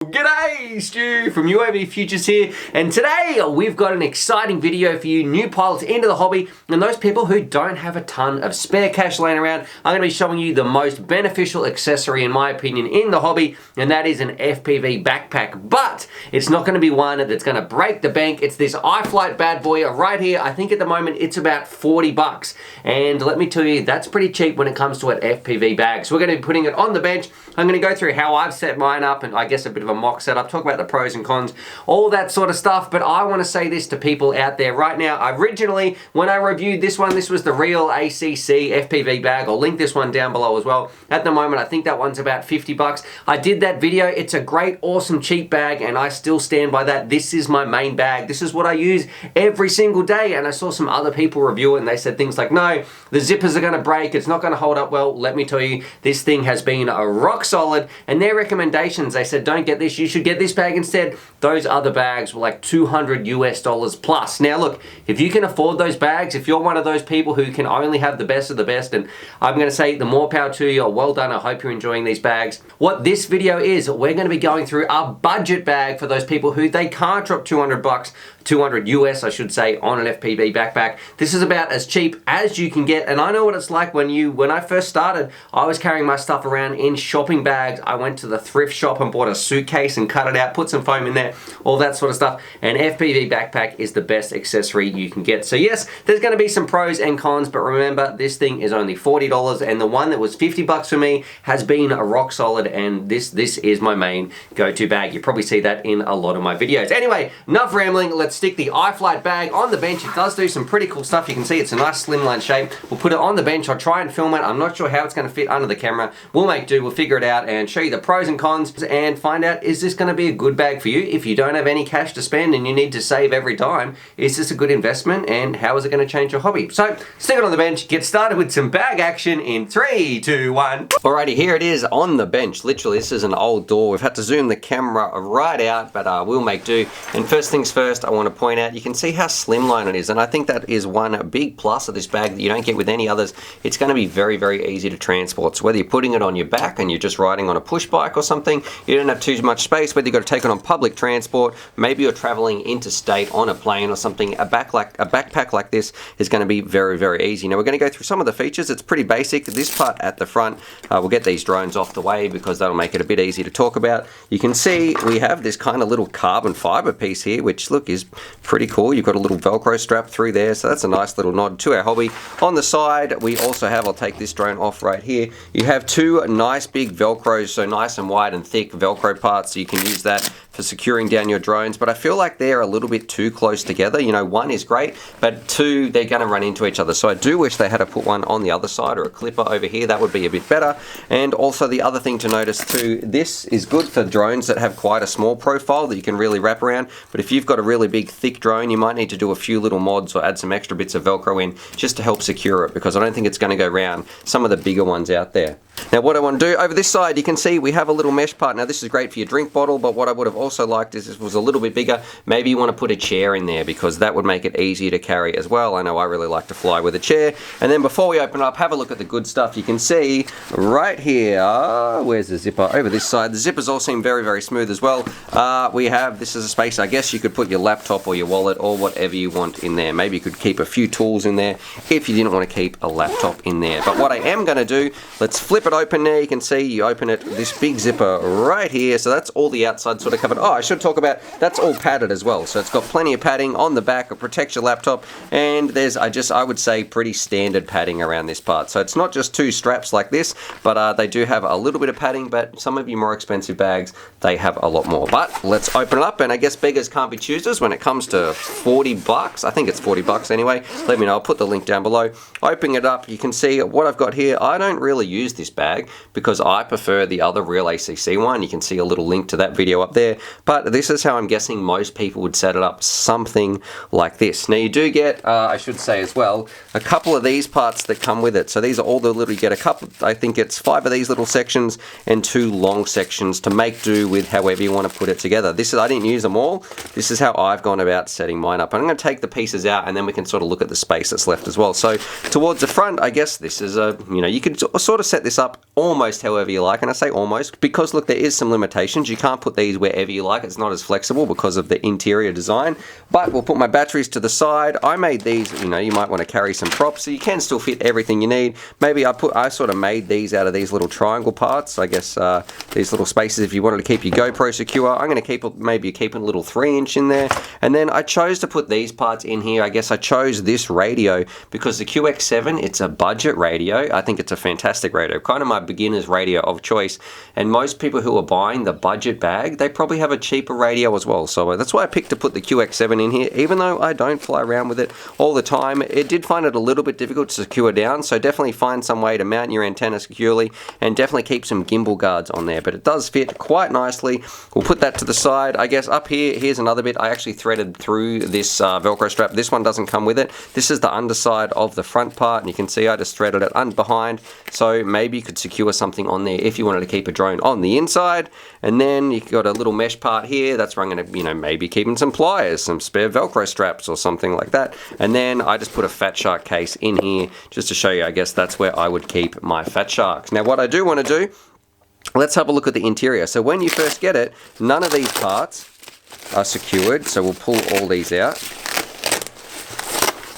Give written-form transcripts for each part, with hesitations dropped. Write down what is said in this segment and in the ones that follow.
G'day, Stu from UAVfutures here, and today we've got an exciting video for you new pilots into the hobby and those people who don't have a ton of spare cash laying around. I'm going to be showing you the most beneficial accessory in my opinion in the hobby, and that is an FPV backpack. But it's not going to be one that's going to break the bank. It's this iFlight bad boy right here. I think at the moment it's about 40 bucks, and let me tell you, that's pretty cheap when it comes to an FPV bag. So we're going to be putting it on the bench. I'm going to go through how I've set mine up and I guess a bit of a mock setup, talk about the pros and cons, all that sort of stuff. But I want to say this to people out there right now. Originally, when I reviewed this one, this was the real ACC FPV bag. I'll link this one down below as well. At the moment, I think that one's about 50 bucks. I did that video. It's a great, awesome, cheap bag, and I still stand by that. This is my main bag. This is what I use every single day. And I saw some other people review it, and they said things like, no, the zippers are going to break. It's not going to hold up well. Let me tell you, this thing has been a rock solid, and their recommendations, they said, don't get this, you should get this bag instead. Those other bags were like $200 US plus. Now look, if you can afford those bags, if you're one of those people who can only have the best of the best, and I'm going to say the more power to you, well done. I hope you're enjoying these bags. What this video is, we're going to be going through a budget bag for those people who they can't drop 200 bucks, 200 US I should say, on an FPV backpack. This is about as cheap as you can get, and I know what it's like when I first started, I was carrying my stuff around in shopping bags. I went to the thrift shop and bought a suitcase and cut it out, put some foam in there, all that sort of stuff. An FPV backpack is the best accessory you can get. So yes, there's going to be some pros and cons, but remember, this thing is only $40, and the one that was 50 bucks for me has been a rock solid, and this is my main go-to bag. You probably see that in a lot of my videos. Anyway, enough rambling. Let's stick the iFlight bag on the bench. It does do some pretty cool stuff. You can see it's a nice slimline shape. We'll put it on the bench. I'll try and film it. I'm not sure how it's going to fit under the camera. We'll make do. We'll figure it out and show you the pros and cons and find out, is this going to be a good bag for you if you don't have any cash to spend and you need to save every dime? Is this a good investment, and how is it going to change your hobby? So stick it on the bench, get started with some bag action in 3, 2, 1. Alrighty, here it is on the bench. Literally, this is an old door. We've had to zoom the camera right out, but we'll make do. And first things first, I want to point out, you can see how slimline it is, and I think that is one big plus of this bag that you don't get with any others. It's going to be very, very easy to transport. So whether you're putting it on your back and you're just riding on a push bike or something, you don't have too much space. Whether you've got to take it on public transport, maybe you're traveling interstate on a plane or something, a backpack like this is going to be very, very easy. Now we're going to go through some of the features. It's pretty basic. This part at the front, we'll get these drones off the way because that'll make it a bit easy to talk about. You can see we have this kind of little carbon fiber piece here, which look is pretty cool. You've got a little Velcro strap through there, so that's a nice little nod to our hobby. On the side, we also have, I'll take this drone off right here, you have two nice big Velcros, so nice and wide and thick Velcro parts, so you can use that for securing down your drones. But I feel like they're a little bit too close together. You know, one is great, but two, they're going to run into each other. So I do wish they had to put one on the other side or a clipper over here. That would be a bit better. And also the other thing to notice too, this is good for drones that have quite a small profile that you can really wrap around. But if you've got a really big thick drone, you might need to do a few little mods or add some extra bits of Velcro in just to help secure it, because I don't think it's going to go around some of the bigger ones out there. Now what I want to do over this side, you can see we have a little mesh part. Now this is great for your drink bottle, but what I would have also liked is this was a little bit bigger. Maybe you want to put a chair in there because that would make it easier to carry as well. I know I really like to fly with a chair. And then before we open up, have a look at the good stuff. You can see right here, where's the zipper? Over this side. The zippers all seem very, very smooth as well. We have, this is a space, I guess you could put your laptop or your wallet or whatever you want in there. Maybe you could keep a few tools in there if you didn't want to keep a laptop in there. But what I am going to do, let's flip it open there. You can see you open it, this big zipper right here. So that's all the outside sort of covered. Oh, I should talk about, that's all padded as well. So it's got plenty of padding on the back. It protects your laptop, and there's, I would say, pretty standard padding around this part. So it's not just two straps like this, but they do have a little bit of padding, but some of your more expensive bags, they have a lot more. But let's open it up, and I guess beggars can't be choosers when it comes to 40 bucks. I think it's 40 bucks anyway. Let me know. I'll put the link down below. Opening it up, you can see what I've got here. I don't really use this bag because I prefer the other real ACC one. You can see a little link to that video up there. but this is how I'm guessing most people would set it up, something like this. Now you do get, I should say as well, a couple of these parts that come with it. So these are all the little, you get a couple, I think it's 5 of these little sections and 2 long sections to make do with however you want to put it together. This is, I didn't use them all. This is how I've gone about setting mine up. I'm going to take the pieces out and then we can sort of look at the space that's left as well. So towards the front, I guess this is a, you know, you can sort of set this up almost however you like. And I say almost because look, there is some limitations. You can't put these wherever you like. It's not as flexible because of the interior design, but we'll put my batteries to the side. I made these, you know, you might want to carry some props so you can still fit everything you need. Maybe I sort of made these out of these little triangle parts, I guess, these little spaces if you wanted to keep your GoPro secure. I'm going to keep maybe keep a little 3-inch in there. And then I chose to put these parts in here. I guess I chose this radio because the QX7, it's a budget radio. I think it's a fantastic radio, kind of my beginner's radio of choice. And most people who are buying the budget bag, they probably have a cheaper radio as well. So that's why I picked to put the QX7 in here. Even though I don't fly around with it all the time, it did find it a little bit difficult to secure down. So definitely find some way to mount your antenna securely and definitely keep some gimbal guards on there. But it does fit quite nicely. We'll put that to the side. I guess up here, here's another bit. I actually threaded through this Velcro strap. This one doesn't come with it. This is the underside of the front part, and you can see I just threaded it behind. So maybe you could secure something on there if you wanted to keep a drone on the inside. And then you've got a little mesh part here. That's where I'm going to, you know, maybe keeping some pliers, some spare Velcro straps or something like that. And then I just put a Fat Shark case in here just to show you, I guess that's where I would keep my Fat Sharks. Now what I do want to do, let's have a look at the interior. So when you first get it, none of these parts are secured. So we'll pull all these out.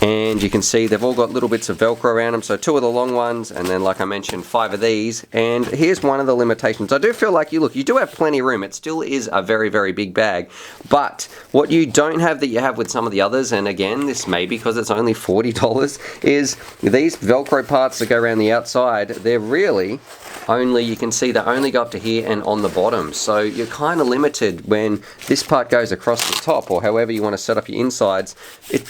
And you can see they've all got little bits of Velcro around them. So 2 of the long ones, and then like I mentioned, 5 of these. And here's one of the limitations. I do feel like you do have plenty of room. It still is a very, very big bag. But what you don't have that you have with some of the others, and again, this may be because it's only $40, is these Velcro parts that go around the outside. They're really only, you can see they only go up to here and on the bottom. So you're kind of limited when this part goes across the top, or however you want to set up your insides.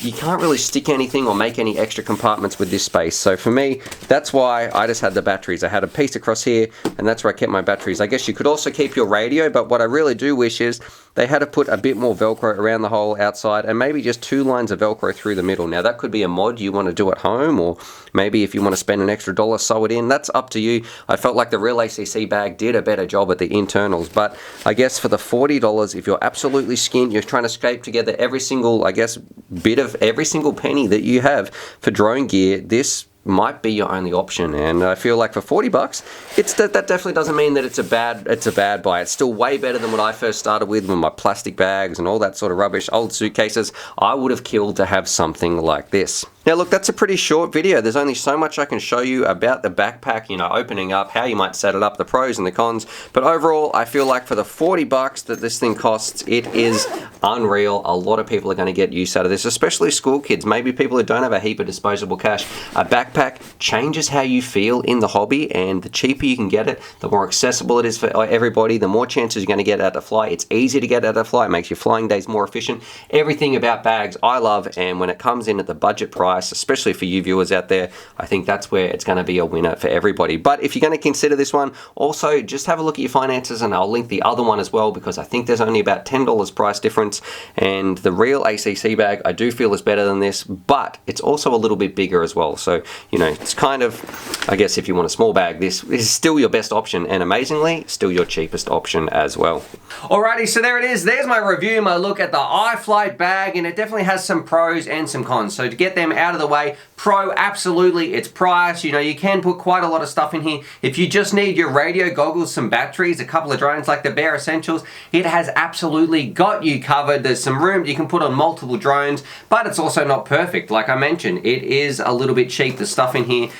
You can't really stick anything or make any extra compartments with this space. So for me, that's why I just had the batteries. I had a piece across here, and that's where I kept my batteries. I guess you could also keep your radio, but what I really do wish is they had to put a bit more Velcro around the whole outside, and maybe just 2 lines of Velcro through the middle. Now that could be a mod you want to do at home, or maybe if you want to spend an extra $1, sew it in. That's up to you. I felt like the real ACC bag did a better job at the internals, but I guess for the $40, if you're absolutely skint, you're trying to scrape together every single, I guess, bit of every single penny that you have for drone gear, this might be your only option. And I feel like for $40, that definitely doesn't mean that it's a bad buy. It's still way better than what I first started with my plastic bags and all that sort of rubbish, old suitcases. I would have killed to have something like this. Now look, that's a pretty short video. There's only so much I can show you about the backpack, you know, opening up, how you might set it up, the pros and the cons. But overall, I feel like for the $40 that this thing costs, it is unreal. A lot of people are going to get use out of this, especially school kids, maybe people who don't have a heap of disposable cash. A backpack changes how you feel in the hobby, and the cheaper you can get it, the more accessible it is for everybody, the more chances you're going to get out to fly. It's easy to get out to fly. It makes your flying days more efficient. Everything about bags I love, and when it comes in at the budget price, especially for you viewers out there, I think that's where it's going to be a winner for everybody. But if you're going to consider this one, also just have a look at your finances, and I'll link the other one as well, because I think there's only about $10 price difference, and the real ACC bag I do feel is better than this, but it's also a little bit bigger as well. So, you know, it's kind of, I guess if you want a small bag, this is still your best option, and amazingly, still your cheapest option as well. Alrighty, so there it is. There's my review, my look at the iFlight bag, and it definitely has some pros and some cons. So to get them out of the way, pro, absolutely, it's price. You know, you can put quite a lot of stuff in here. If you just need your radio, goggles, some batteries, a couple of drones like the Bare Essentials, it has absolutely got you covered. There's some room you can put on multiple drones, but it's also not perfect. Like I mentioned, it is a little bit cheap, the stuff in here.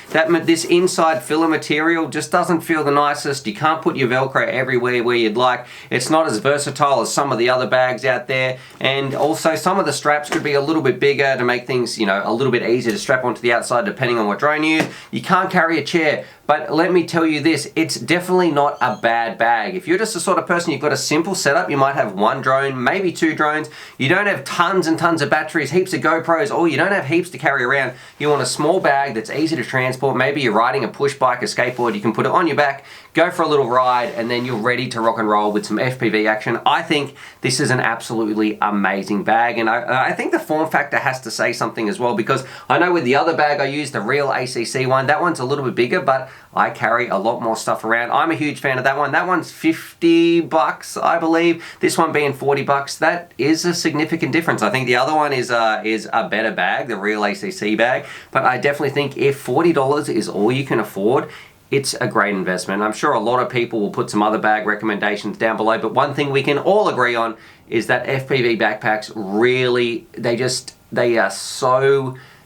This inside filler material just doesn't feel the nicest. You can't put your Velcro everywhere where you'd like. It's not as versatile as some of the other bags out there, and also some of the straps could be a little bit bigger to make things, you know, a little bit bit easier to strap onto the outside depending on what drone you use. You can't carry a chair, but let me tell you this, it's definitely not a bad bag. If you're just the sort of person, you've got a simple setup, you might have one drone, maybe two drones, you don't have tons and tons of batteries, heaps of GoPros, or you don't have heaps to carry around, you want a small bag that's easy to transport, maybe you're riding a push bike, a skateboard, you can put it on your back, go for a little ride, and then you're ready to rock and roll with some FPV action. I think this is an absolutely amazing bag, and I think the form factor has to say something as well, because I know with the other bag I used, the real ACC one, that one's a little bit bigger, but I carry a lot more stuff around. I'm a huge fan of that one. That one's 50 bucks, I believe. This one being 40 bucks, that is a significant difference. I think the other one is a better bag, the real ACC bag, but I definitely think if $40 is all you can afford, it's a great investment. I'm sure a lot of people will put some other bag recommendations down below, but one thing we can all agree on is that FPV backpacks really,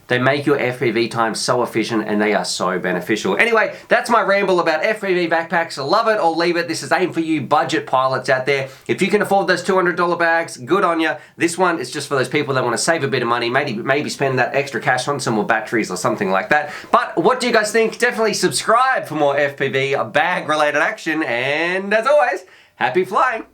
they make your FPV time so efficient, and they are so beneficial. Anyway, that's my ramble about FPV backpacks. Love it or leave it. This is aimed for you budget pilots out there. If you can afford those $200 bags, good on you. This one is just for those people that want to save a bit of money, maybe spend that extra cash on some more batteries or something like that. But what do you guys think? Definitely subscribe for more FPV bag related action, and as always, happy flying.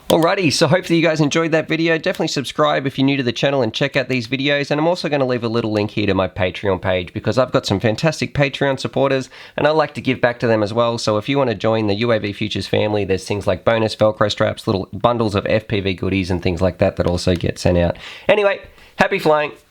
Alrighty, so hopefully you guys enjoyed that video. Definitely subscribe if you're new to the channel and check out these videos. And I'm also going to leave a little link here to my Patreon page, because I've got some fantastic Patreon supporters and I like to give back to them as well. So if you want to join the UAV Futures family, there's things like bonus velcro straps, little bundles of FPV goodies and things like that that also get sent out. Anyway, happy flying.